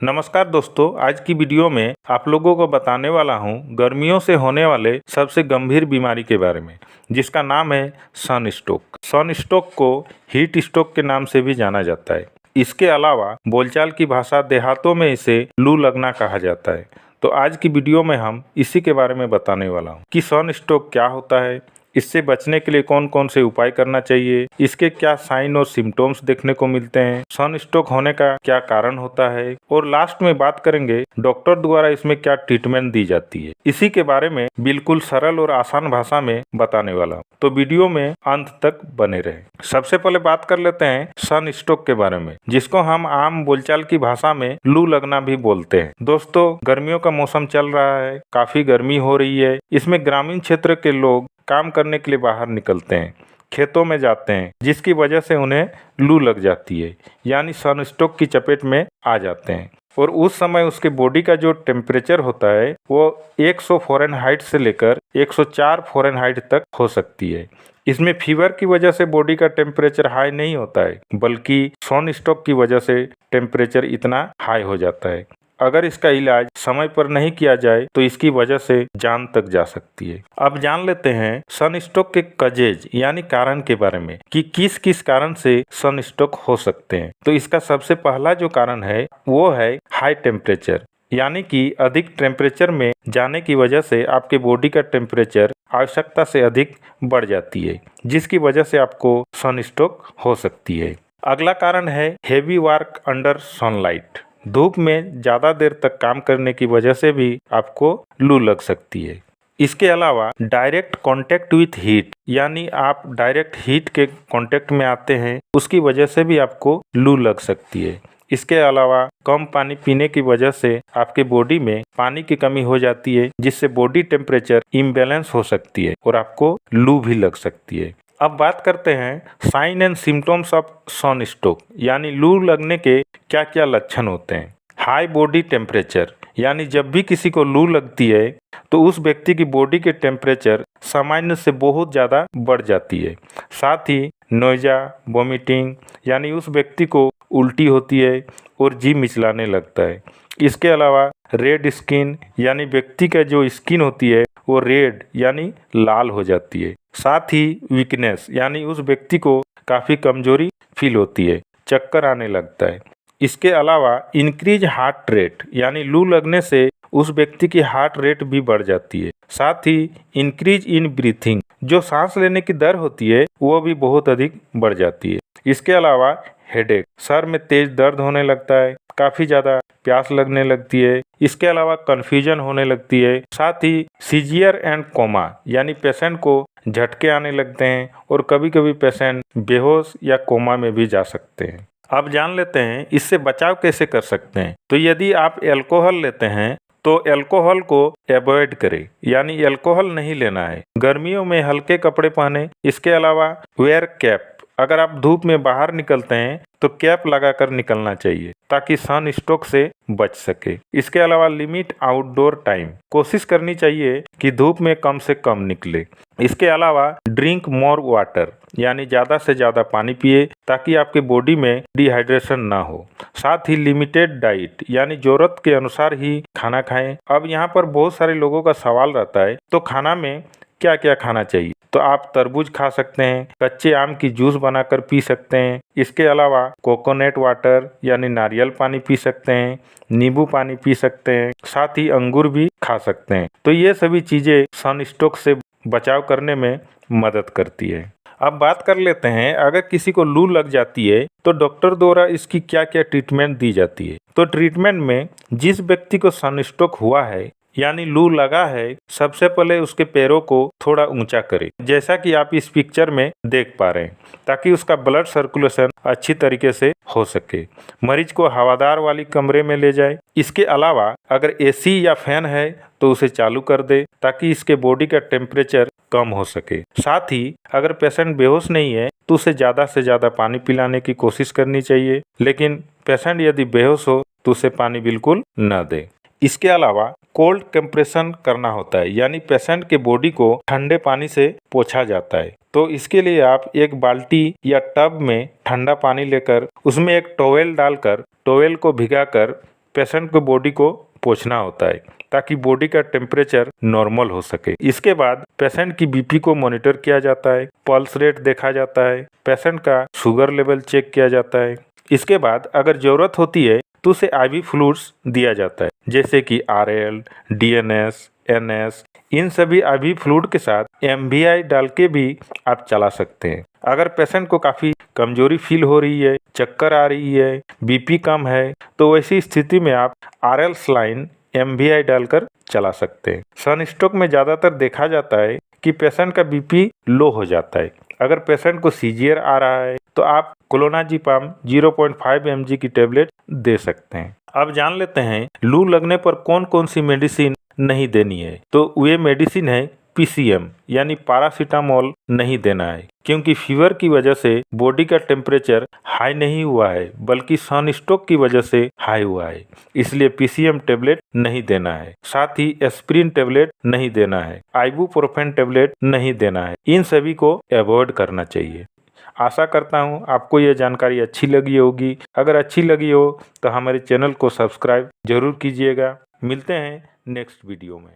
नमस्कार दोस्तों, आज की वीडियो में आप लोगों को बताने वाला हूं गर्मियों से होने वाले सबसे गंभीर बीमारी के बारे में, जिसका नाम है सनस्ट्रोक। सनस्ट्रोक को हीट स्ट्रोक के नाम से भी जाना जाता है। इसके अलावा बोलचाल की भाषा देहातों में इसे लू लगना कहा जाता है। तो आज की वीडियो में हम इसी के बारे में बताने वाला हूँ कि सनस्ट्रोक क्या होता है, इससे बचने के लिए कौन कौन से उपाय करना चाहिए, इसके क्या साइन और सिम्टम्स देखने को मिलते हैं, सनस्ट्रोक होने का क्या कारण होता है, और लास्ट में बात करेंगे डॉक्टर द्वारा इसमें क्या ट्रीटमेंट दी जाती है। इसी के बारे में बिल्कुल सरल और आसान भाषा में बताने वाला हूँ, तो वीडियो में अंत तक बने रहे। सबसे पहले बात कर लेते हैं सनस्ट्रोक के बारे में, जिसको हम आम बोलचाल की भाषा में लू लगना भी बोलते हैं। दोस्तों, गर्मियों का मौसम चल रहा है, काफी गर्मी हो रही है। इसमें ग्रामीण क्षेत्र के लोग काम करने के लिए बाहर निकलते हैं, खेतों में जाते हैं, जिसकी वजह से उन्हें लू लग जाती है, यानी सनस्ट्रोक की चपेट में आ जाते हैं। और उस समय उसके बॉडी का जो टेम्परेचर होता है वो 100 फ़ारेनहाइट से लेकर 104 फ़ारेनहाइट तक हो सकती है। इसमें फीवर की वजह से बॉडी का टेम्परेचर हाई नहीं होता है, बल्कि सनस्ट्रोक की वजह से टेम्परेचर इतना हाई हो जाता है। अगर इसका इलाज समय पर नहीं किया जाए तो इसकी वजह से जान तक जा सकती है। अब जान लेते हैं सनस्ट्रोक के कजेज यानी कारण के बारे में कि किस किस कारण से सनस्ट्रोक हो सकते हैं। तो इसका सबसे पहला जो कारण है वो है हाई टेम्परेचर, यानी कि अधिक टेम्परेचर में जाने की वजह से आपके बॉडी का टेम्परेचर आवश्यकता से अधिक बढ़ जाती है, जिसकी वजह से आपको सनस्ट्रोक हो सकती है। अगला कारण है हेवी वर्क अंडर सनलाइट। धूप में ज़्यादा देर तक काम करने की वजह से भी आपको लू लग सकती है। इसके अलावा डायरेक्ट कांटेक्ट विथ हीट, यानी आप डायरेक्ट हीट के कांटेक्ट में आते हैं, उसकी वजह से भी आपको लू लग सकती है। इसके अलावा कम पानी पीने की वजह से आपके बॉडी में पानी की कमी हो जाती है, जिससे बॉडी टेम्परेचर इम्बैलेंस हो सकती है और आपको लू भी लग सकती है। अब बात करते हैं sign and symptoms of sunstroke, यानी लू लगने के क्या क्या लक्षण होते हैं। हाई बॉडी टेम्परेचर, यानी जब भी किसी को लू लगती है तो उस व्यक्ति की बॉडी के टेम्परेचर सामान्य से बहुत ज़्यादा बढ़ जाती है। साथ ही नोइजा, वॉमिटिंग, यानी उस व्यक्ति को उल्टी होती है और जी मिचलाने लगता है। इसके अलावा रेड स्किन, यानी व्यक्ति का जो स्किन होती है वो रेड यानी लाल हो जाती है। साथ ही वीकनेस, यानी उस व्यक्ति को काफ़ी कमजोरी फील होती है, चक्कर आने लगता है। इसके अलावा इंक्रीज हार्ट रेट, यानी लू लगने से उस व्यक्ति की हार्ट रेट भी बढ़ जाती है। साथ ही इंक्रीज इन ब्रीथिंग, जो सांस लेने की दर होती है वो भी बहुत अधिक बढ़ जाती है। इसके अलावा हेडेक, सर में तेज दर्द होने लगता है, काफ़ी ज़्यादा प्यास लगने लगती है। इसके अलावा कन्फ्यूजन होने लगती है। साथ ही सीजियर एंड कोमा, यानी पेशेंट को झटके आने लगते हैं और कभी कभी पेशेंट बेहोश या कोमा में भी जा सकते हैं। अब जान लेते हैं इससे बचाव कैसे कर सकते हैं। तो यदि आप अल्कोहल लेते हैं तो अल्कोहल को अवॉइड करें, यानी अल्कोहल नहीं लेना है। गर्मियों में हल्के कपड़े पहने। इसके अलावा वेयर कैप, अगर आप धूप में बाहर निकलते हैं तो कैप लगाकर निकलना चाहिए ताकि सनस्ट्रोक से बच सके। इसके अलावा लिमिट आउटडोर टाइम, कोशिश करनी चाहिए कि धूप में कम से कम निकले। इसके अलावा ड्रिंक मोर वाटर, यानी ज़्यादा से ज़्यादा पानी पिए ताकि आपके बॉडी में डिहाइड्रेशन ना हो। साथ ही लिमिटेड डाइट, यानी ज़रूरत के अनुसार ही खाना खाएं। अब यहाँ पर बहुत सारे लोगों का सवाल रहता है तो खाना में क्या क्या खाना चाहिए। तो आप तरबूज खा सकते हैं, कच्चे आम की जूस बनाकर पी सकते हैं। इसके अलावा कोकोनट वाटर, यानी नारियल पानी पी सकते हैं, नींबू पानी पी सकते हैं, साथ ही अंगूर भी खा सकते हैं। तो ये सभी चीज़ें सनस्ट्रोक से बचाव करने में मदद करती है। अब बात कर लेते हैं अगर किसी को लू लग जाती है तो डॉक्टर द्वारा इसकी क्या क्या ट्रीटमेंट दी जाती है। तो ट्रीटमेंट में जिस व्यक्ति को सनस्ट्रोक हुआ है यानी लू लगा है, सबसे पहले उसके पैरों को थोड़ा ऊंचा करें, जैसा कि आप इस पिक्चर में देख पा रहे हैं, ताकि उसका ब्लड सर्कुलेशन अच्छी तरीके से हो सके। मरीज को हवादार वाली कमरे में ले जाए। इसके अलावा अगर एसी या फैन है तो उसे चालू कर दे ताकि इसके बॉडी का टेम्परेचर कम हो सके। साथ ही अगर पेशेंट बेहोश नहीं है तो उसे ज़्यादा से ज़्यादा पानी पिलाने की कोशिश करनी चाहिए, लेकिन पेशेंट यदि बेहोश हो तो उसे पानी बिल्कुल न दे। इसके अलावा कोल्ड कंप्रेशन करना होता है, यानी पेशेंट के बॉडी को ठंडे पानी से पोंछा जाता है। तो इसके लिए आप एक बाल्टी या टब में ठंडा पानी लेकर उसमें एक टॉवेल डालकर टॉवेल को भिगाकर पेशेंट को बॉडी को पोंछना होता है ताकि बॉडी का टेम्परेचर नॉर्मल हो सके। इसके बाद पेशेंट की बीपी को मॉनिटर किया जाता है, पल्स रेट देखा जाता है, पेशेंट का शुगर लेवल चेक किया जाता है। इसके बाद अगर जरूरत होती है तो उसे आईवी फ्लूइड्स दिया जाता है, जैसे कि आरएल, डीएनएस, एनएस। इन सभी आईवी फ्लूइड के साथ एमवीआई डाल के भी आप चला सकते हैं। अगर पेशेंट को काफ़ी कमजोरी फील हो रही है, चक्कर आ रही है, बीपी कम है, तो वैसी स्थिति में आप आरएल सलाइन एमवीआई डालकर चला सकते हैं। सनस्ट्रोक में ज़्यादातर देखा जाता है कि पेशेंट का बीपी लो हो जाता है। अगर पेशेंट को सीजियर आ रहा है तो आप क्लोनाजीपाम 0.5 mg की टेबलेट दे सकते हैं। अब जान लेते हैं लू लगने पर कौन कौन सी मेडिसिन नहीं देनी है। तो वे मेडिसिन है पीसीएम यानी पैरासीटामोल नहीं देना है, क्योंकि फीवर की वजह से बॉडी का टेम्परेचर हाई नहीं हुआ है बल्कि सनस्ट्रोक की वजह से हाई हुआ है, इसलिए पीसीएम टेबलेट नहीं देना है। साथ ही एस्पिरिन टेबलेट नहीं देना है, आइबुप्रोफेन टेबलेट नहीं देना है। इन सभी को अवॉइड करना चाहिए। आशा करता हूँ आपको ये जानकारी अच्छी लगी होगी। अगर अच्छी लगी हो तो हमारे चैनल को सब्सक्राइब जरूर कीजिएगा। मिलते हैं नेक्स्ट वीडियो में।